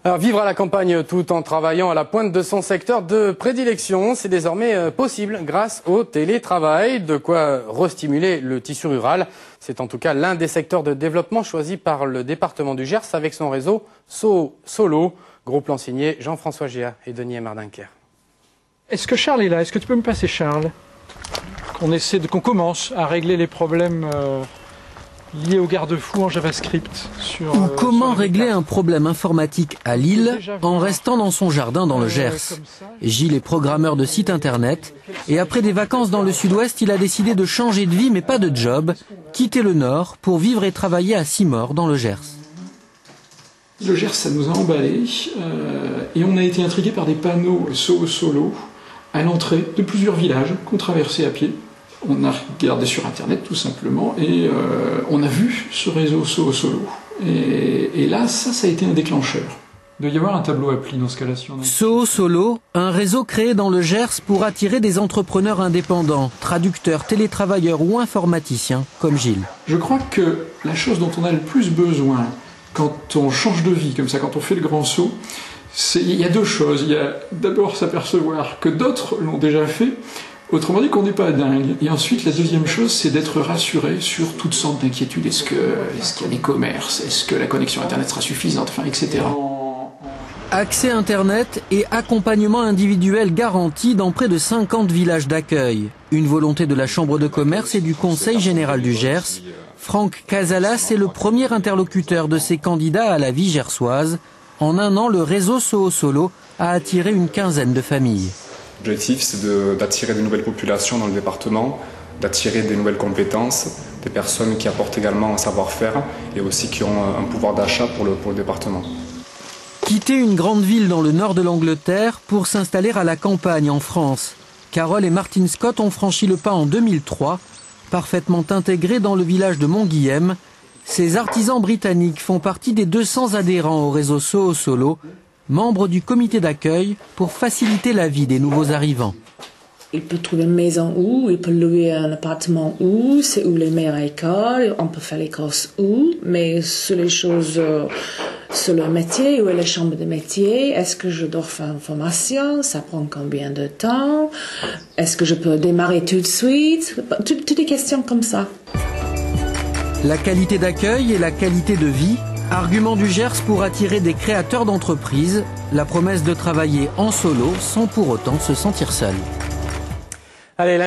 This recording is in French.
Alors, vivre à la campagne tout en travaillant à la pointe de son secteur de prédilection, c'est désormais possible grâce au télétravail. De quoi restimuler le tissu rural. C'est en tout cas l'un des secteurs de développement choisis par le département du Gers avec son réseau Solo. Gros plan signé Jean-François Géat et Denis Mardinker. Est-ce que Charles est là? Est-ce que tu peux me passer Charles? Qu'on commence à régler les problèmes liés aux garde-fous en JavaScript. Ou comment régler un problème informatique à Lille en restant dans son jardin dans le Gers. Gilles est programmeur de site internet et après des vacances dans le sud-ouest, il a décidé de changer de vie mais pas de job, quitter le nord pour vivre et travailler à Simore dans le Gers. Le Gers, ça nous a emballés et on a été intrigués par des panneaux Solo à l'entrée de plusieurs villages qu'on traversait à pied. On a regardé sur internet tout simplement et on a vu ce réseau Solo. Et là, ça a été un déclencheur. Il doit y avoir un tableau appli dans ce cas-là. Solo, un réseau créé dans le Gers pour attirer des entrepreneurs indépendants, traducteurs, télétravailleurs ou informaticiens comme Gilles. Je crois que la chose dont on a le plus besoin quand on change de vie comme ça, quand on fait le grand saut, il y a deux choses. Il y a d'abord s'apercevoir que d'autres l'ont déjà fait. Autrement dit qu'on n'est pas dingue. Et ensuite, la deuxième chose, c'est d'être rassuré sur toutes sortes d'inquiétudes. Est-ce qu'il y a des commerces? Est-ce que la connexion Internet sera suffisante? Enfin, etc. Accès Internet et accompagnement individuel garanti dans près de 50 villages d'accueil. Une volonté de la Chambre de commerce et du Conseil général du Gers. Franck Casalas est le premier interlocuteur de ces candidats à la vie gersoise. En un an, le réseau Solo a attiré une quinzaine de familles. L'objectif, c'est d'attirer de nouvelles populations dans le département, d'attirer des nouvelles compétences, des personnes qui apportent également un savoir-faire et aussi qui ont un pouvoir d'achat pour le département. Quitter une grande ville dans le nord de l'Angleterre pour s'installer à la campagne en France. Carole et Martin Scott ont franchi le pas en 2003, parfaitement intégrés dans le village de Montguillem. Ces artisans britanniques font partie des 200 adhérents au réseau Solo, membres du comité d'accueil pour faciliter la vie des nouveaux arrivants. Il peut trouver une maison où, il peut louer un appartement où, c'est où les meilleures écoles, on peut faire les courses où, mais sur les choses, sur le métier, où est la chambre de métier, est-ce que je dois faire une formation, ça prend combien de temps, est-ce que je peux démarrer tout de suite, toutes des questions comme ça. La qualité d'accueil et la qualité de vie, argument du Gers pour attirer des créateurs d'entreprises, la promesse de travailler en solo sans pour autant se sentir seul. Allez,